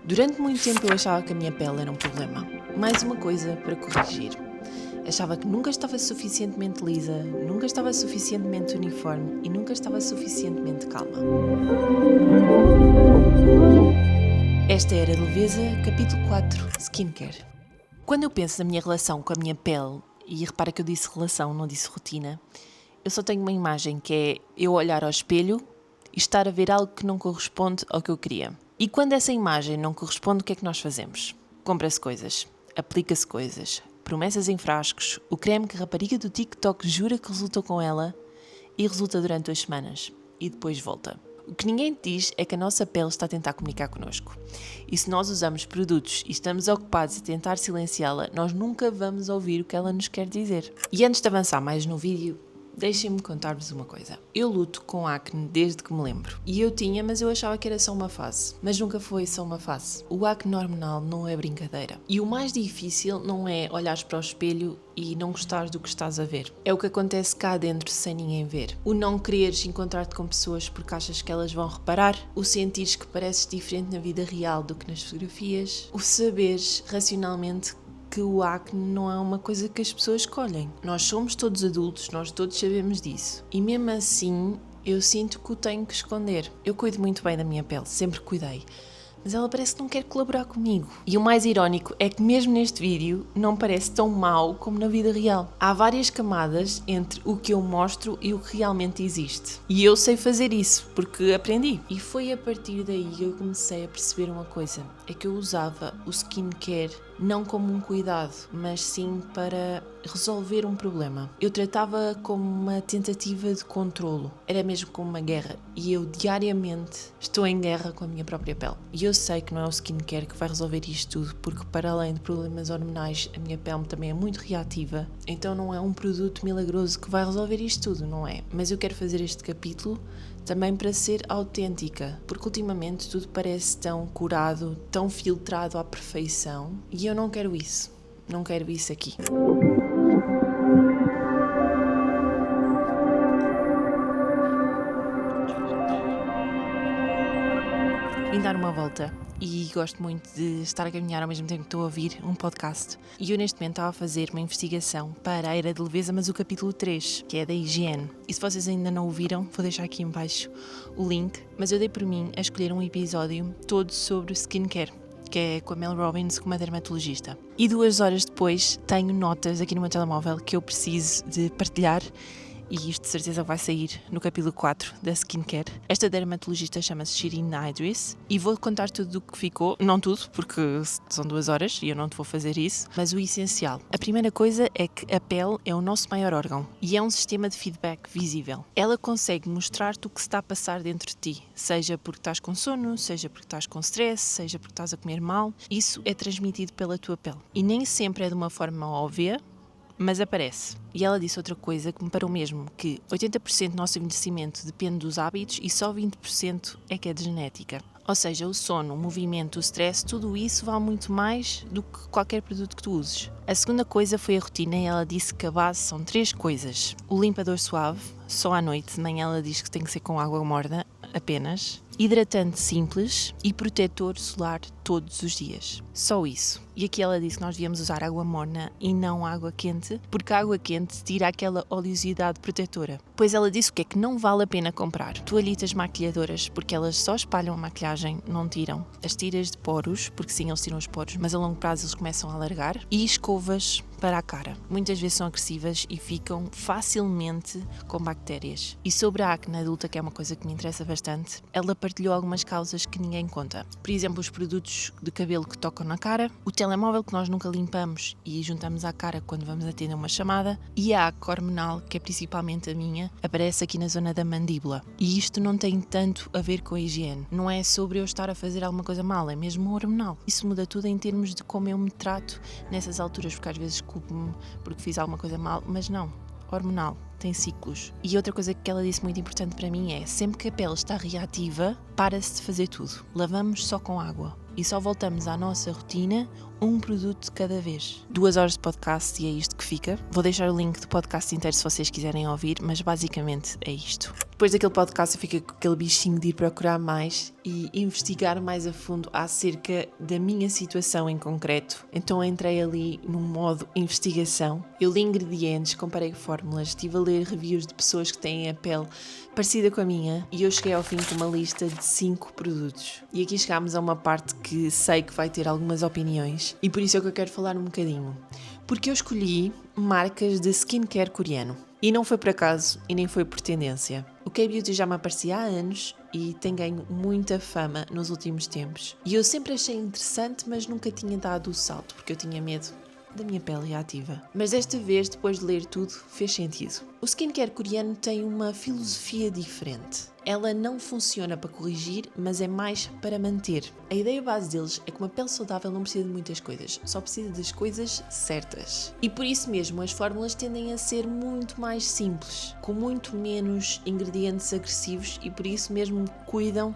Durante muito tempo eu achava que a minha pele era um problema. Mais uma coisa para corrigir. Achava que nunca estava suficientemente lisa, nunca estava suficientemente uniforme e nunca estava suficientemente calma. Esta era Leveza, capítulo 4, Skincare. Quando eu penso na minha relação com a minha pele, e repara que eu disse relação, não disse rotina, eu só tenho uma imagem que é eu olhar ao espelho e estar a ver algo que não corresponde ao que eu queria. E quando essa imagem não corresponde, o que é que nós fazemos? Compra-se coisas, aplica-se coisas, promessas em frascos, o creme que a rapariga do TikTok jura que resultou com ela e resulta durante 2 semanas e depois volta. O que ninguém te diz é que a nossa pele está a tentar comunicar connosco. E se nós usamos produtos e estamos ocupados a tentar silenciá-la, nós nunca vamos ouvir o que ela nos quer dizer. E antes de avançar mais no vídeo, deixem-me contar-vos uma coisa. Eu luto com acne desde que me lembro. E eu tinha, mas eu achava que era só uma fase. Mas nunca foi só uma fase. O acne hormonal não é brincadeira. E o mais difícil não é olhares para o espelho e não gostares do que estás a ver. É o que acontece cá dentro sem ninguém ver. O não quereres encontrar-te com pessoas porque achas que elas vão reparar. O sentires que pareces diferente na vida real do que nas fotografias. O saberes racionalmente que o acne não é uma coisa que as pessoas escolhem. Nós somos todos adultos, nós todos sabemos disso. E mesmo assim, eu sinto que o tenho que esconder. Eu cuido muito bem da minha pele, sempre cuidei. Mas ela parece que não quer colaborar comigo. E o mais irónico é que mesmo neste vídeo não parece tão mau como na vida real. Há várias camadas entre o que eu mostro e o que realmente existe. E eu sei fazer isso, porque aprendi. E foi a partir daí que eu comecei a perceber uma coisa. É que eu usava o skincare não como um cuidado, mas sim para resolver um problema. Eu tratava como uma tentativa de controlo. Era mesmo como uma guerra. E eu diariamente estou em guerra com a minha própria pele. E eu sei que não é o skincare que vai resolver isto tudo, porque para além de problemas hormonais, a minha pele também é muito reativa. Então não é um produto milagroso que vai resolver isto tudo, não é? Mas eu quero fazer este capítulo também para ser autêntica, porque ultimamente tudo parece tão curado, tão filtrado à perfeição, e eu não quero isso. Não quero isso aqui. Vim dar uma volta e gosto muito de estar a caminhar ao mesmo tempo que estou a ouvir um podcast. E eu neste momento estava a fazer uma investigação para a Era de Leveza, mas o capítulo 3, que é da higiene. E se vocês ainda não ouviram, vou deixar aqui em baixo o link. Mas eu dei por mim a escolher um episódio todo sobre skincare, que é com a Mel Robbins, com uma dermatologista. E 2 horas depois tenho notas aqui no meu telemóvel que eu preciso de partilhar. E isto de certeza vai sair no capítulo 4 da Skincare. Esta dermatologista chama-se Shirin Idris e vou contar tudo o que ficou, não tudo, porque são 2 horas e eu não te vou fazer isso, mas o essencial. A primeira coisa é que a pele é o nosso maior órgão e é um sistema de feedback visível. Ela consegue mostrar-te o que se está a passar dentro de ti, seja porque estás com sono, seja porque estás com stress, seja porque estás a comer mal. Isso é transmitido pela tua pele e nem sempre é de uma forma óbvia, mas aparece. E ela disse outra coisa que me parou mesmo, que 80% do nosso envelhecimento depende dos hábitos e só 20% é que é de genética. Ou seja, o sono, o movimento, o stress, tudo isso vale muito mais do que qualquer produto que tu uses. A segunda coisa foi a rotina e ela disse que a base são 3 coisas. O limpador suave, só à noite, de manhã ela diz que tem que ser com água morna apenas. Hidratante simples e protetor solar todos os dias. Só isso. E aqui ela disse que nós devíamos usar água morna e não água quente, porque a água quente tira aquela oleosidade protetora. Pois ela disse o que é que não vale a pena comprar. Toalhitas maquilhadoras, porque elas só espalham a maquilhagem, não tiram. As tiras de poros, porque sim, eles tiram os poros, mas a longo prazo eles começam a alargar. E escovas para a cara. Muitas vezes são agressivas e ficam facilmente com bactérias. E sobre a acne adulta, que é uma coisa que me interessa bastante, ela partilhou algumas causas que ninguém conta. Por exemplo, os produtos de cabelo que tocam na cara, o telemóvel que nós nunca limpamos e juntamos à cara quando vamos atender uma chamada, e a acne hormonal, que é principalmente a minha, aparece aqui na zona da mandíbula. E isto não tem tanto a ver com a higiene. Não é sobre eu estar a fazer alguma coisa mal, é mesmo hormonal. Isso muda tudo em termos de como eu me trato nessas alturas, porque às vezes culpo-me porque fiz alguma coisa mal, mas não. Hormonal, tem ciclos. E outra coisa que ela disse muito importante para mim é, sempre que a pele está reativa, para-se de fazer tudo. Lavamos só com água. E só voltamos à nossa rotina um produto de cada vez. 2 horas de podcast e é isto que fica. Vou deixar o link do podcast inteiro se vocês quiserem ouvir, mas basicamente é isto. Depois daquele podcast eu fiquei com aquele bichinho de ir procurar mais e investigar mais a fundo acerca da minha situação em concreto. Então entrei ali num modo investigação. Eu li ingredientes, comparei fórmulas, estive a ler reviews de pessoas que têm a pele parecida com a minha e eu cheguei ao fim com uma lista de 5 produtos. E aqui chegámos a uma parte que sei que vai ter algumas opiniões e por isso é que eu quero falar um bocadinho. Porque eu escolhi marcas de skincare coreano. E não foi por acaso e nem foi por tendência. O K-Beauty já me aparecia há anos e tem ganho muita fama nos últimos tempos. E eu sempre achei interessante, mas nunca tinha dado o salto, porque eu tinha medo da minha pele reativa. Mas desta vez, depois de ler tudo, fez sentido. O skincare coreano tem uma filosofia diferente. Ela não funciona para corrigir, mas é mais para manter. A ideia base deles é que uma pele saudável não precisa de muitas coisas, só precisa das coisas certas. E por isso mesmo as fórmulas tendem a ser muito mais simples, com muito menos ingredientes agressivos e por isso mesmo cuidam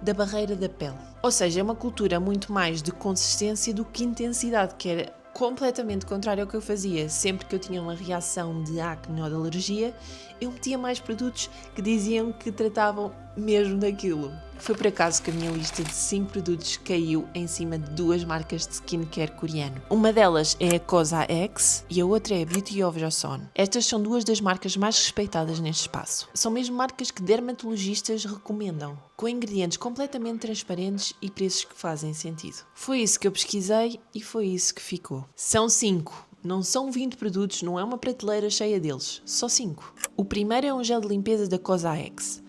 da barreira da pele. Ou seja, é uma cultura muito mais de consistência do que intensidade, que era completamente contrário ao que eu fazia. Sempre que eu tinha uma reação de acne ou de alergia, eu metia mais produtos que diziam que tratavam mesmo daquilo. Foi por acaso que a minha lista de 5 produtos caiu em cima de 2 marcas de skincare coreano. Uma delas é a Cosa X e a outra é a Beauty of Joseon. Estas são 2 das marcas mais respeitadas neste espaço. São mesmo marcas que dermatologistas recomendam, com ingredientes completamente transparentes e preços que fazem sentido. Foi isso que eu pesquisei e foi isso que ficou. São 5. Não são 20 produtos, não é uma prateleira cheia deles, só 5. O primeiro é um gel de limpeza da Cosa X.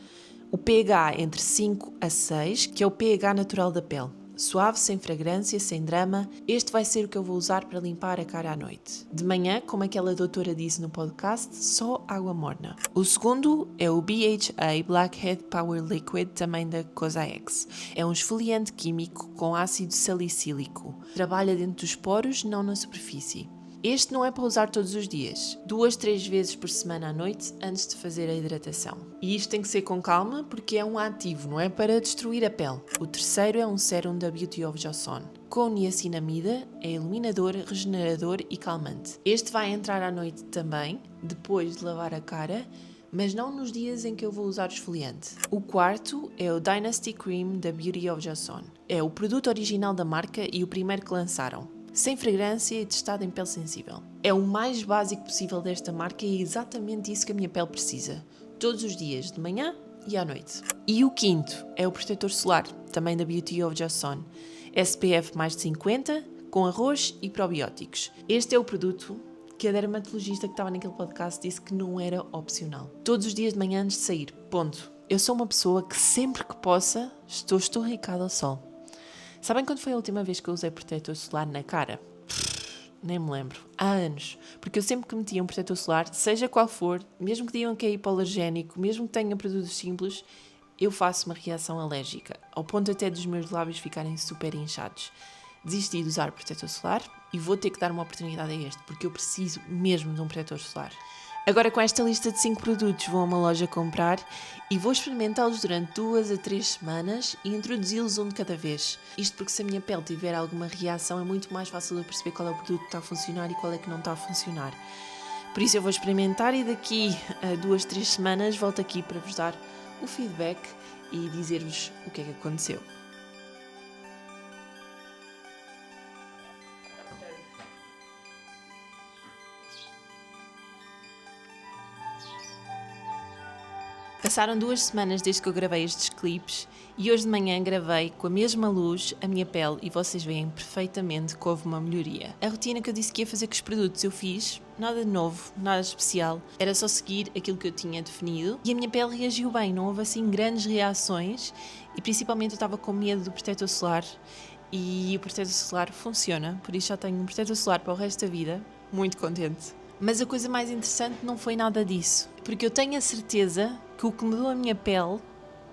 O pH entre 5 a 6, que é o pH natural da pele. Suave, sem fragrância, sem drama. Este vai ser o que eu vou usar para limpar a cara à noite. De manhã, como aquela doutora disse no podcast, só água morna. O segundo é o BHA Blackhead Power Liquid, também da Cosa X. É um esfoliante químico com ácido salicílico. Trabalha dentro dos poros, não na superfície. Este não é para usar todos os dias, 2-3 vezes por semana à noite antes de fazer a hidratação. E isto tem que ser com calma porque é um ativo, não é para destruir a pele. O terceiro é um sérum da Beauty of Joseon, com niacinamida, é iluminador, regenerador e calmante. Este vai entrar à noite também, depois de lavar a cara, mas não nos dias em que eu vou usar o esfoliante. O quarto é o Dynasty Cream da Beauty of Joseon. É o produto original da marca e o primeiro que lançaram. Sem fragrância e testado em pele sensível. É o mais básico possível desta marca e é exatamente isso que a minha pele precisa. Todos os dias, de manhã e à noite. E o quinto é o protetor solar, também da Beauty of Joseon. SPF mais de 50, com arroz e probióticos. Este é o produto que a dermatologista que estava naquele podcast disse que não era opcional. Todos os dias de manhã antes de sair, ponto. Eu sou uma pessoa que sempre que possa estou estorricada ao sol. Sabem quando foi a última vez que eu usei protetor solar na cara? Nem me lembro. Há anos. Porque eu sempre que metia um protetor solar, seja qual for, mesmo que digam que é hipoalergénico, mesmo que tenha produtos simples, eu faço uma reação alérgica, ao ponto até dos meus lábios ficarem super inchados. Desisti de usar protetor solar e vou ter que dar uma oportunidade a este, porque eu preciso mesmo de um protetor solar. Agora com esta lista de 5 produtos vou a uma loja comprar e vou experimentá-los durante 2 a 3 semanas e introduzi-los um de cada vez. Isto porque se a minha pele tiver alguma reação é muito mais fácil de perceber qual é o produto que está a funcionar e qual é que não está a funcionar. Por isso eu vou experimentar e daqui a 2, 3 semanas volto aqui para vos dar o feedback e dizer-vos o que é que aconteceu. Passaram 2 semanas desde que eu gravei estes clipes e hoje de manhã gravei com a mesma luz a minha pele e vocês veem perfeitamente que houve uma melhoria. A rotina que eu disse que ia fazer com os produtos eu fiz, nada de novo, nada de especial, era só seguir aquilo que eu tinha definido e a minha pele reagiu bem, não houve assim grandes reações e principalmente eu estava com medo do protetor solar e o protetor solar funciona, por isso já tenho um protetor solar para o resto da vida, muito contente. Mas a coisa mais interessante não foi nada disso, porque eu tenho a certeza que o que mudou a minha pele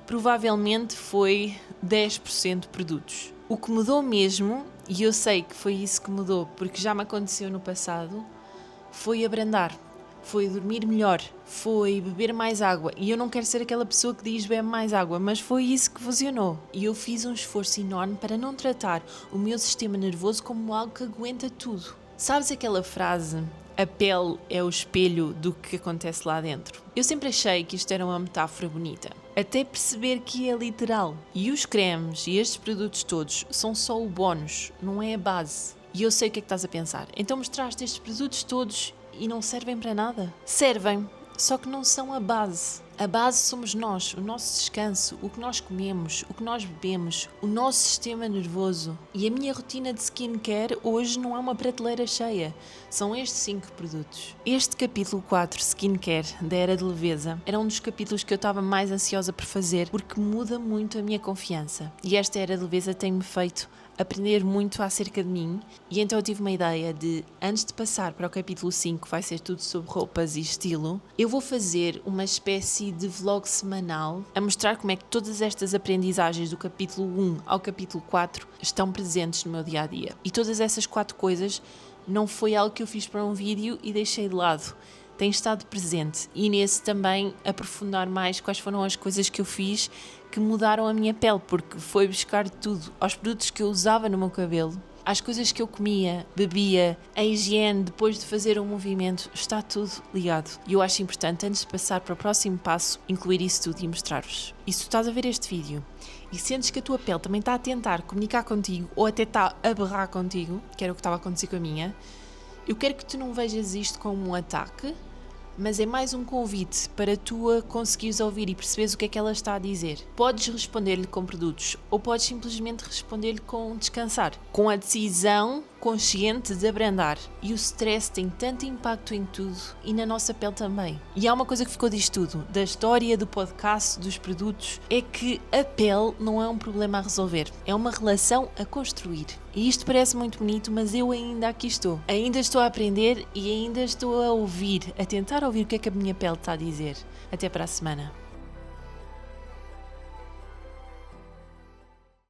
provavelmente foi 10% de produtos. O que mudou mesmo, e eu sei que foi isso que mudou, porque já me aconteceu no passado, foi abrandar, foi dormir melhor, foi beber mais água. E eu não quero ser aquela pessoa que diz bebe mais água, mas foi isso que funcionou. E eu fiz um esforço enorme para não tratar o meu sistema nervoso como algo que aguenta tudo. Sabes aquela frase... a pele é o espelho do que acontece lá dentro. Eu sempre achei que isto era uma metáfora bonita, até perceber que é literal. E os cremes e estes produtos todos são só o bónus, não é a base. E eu sei o que é que estás a pensar. Então mostraste estes produtos todos e não servem para nada? Servem, só que não são a base. A base somos nós, o nosso descanso, o que nós comemos, o que nós bebemos, o nosso sistema nervoso. E a minha rotina de skincare hoje não é uma prateleira cheia. São estes 5 produtos. Este capítulo 4, Skincare, da Era de Leveza, era um dos capítulos que eu estava mais ansiosa por fazer, porque muda muito a minha confiança. E esta Era de Leveza tem-me feito aprender muito acerca de mim, e então eu tive uma ideia de, antes de passar para o capítulo 5, que vai ser tudo sobre roupas e estilo, eu vou fazer uma espécie de vlog semanal a mostrar como é que todas estas aprendizagens do capítulo 1 ao capítulo 4 estão presentes no meu dia-a-dia. E todas essas 4 coisas não foi algo que eu fiz para um vídeo e deixei de lado. Tem estado presente, e nesse também aprofundar mais quais foram as coisas que eu fiz que mudaram a minha pele, porque foi buscar tudo, aos produtos que eu usava no meu cabelo, às coisas que eu comia, bebia, a higiene depois de fazer um movimento, está tudo ligado. E eu acho importante, antes de passar para o próximo passo, incluir isso tudo e mostrar-vos. E se tu estás a ver este vídeo e sentes que a tua pele também está a tentar comunicar contigo, ou até está a berrar contigo, que era o que estava a acontecer com a minha, eu quero que tu não vejas isto como um ataque, mas é mais um convite para tu a conseguires ouvir e perceberes o que é que ela está a dizer. Podes responder-lhe com produtos, ou podes simplesmente responder-lhe com descansar, com a decisão consciente de abrandar. E o stress tem tanto impacto em tudo e na nossa pele também. E há uma coisa que ficou disto tudo, da história, do podcast, dos produtos, é que a pele não é um problema a resolver, é uma relação a construir. E isto parece muito bonito, mas eu ainda aqui estou. Ainda estou a aprender e ainda estou a ouvir, a tentar ouvir o que é que a minha pele está a dizer. Até para a semana.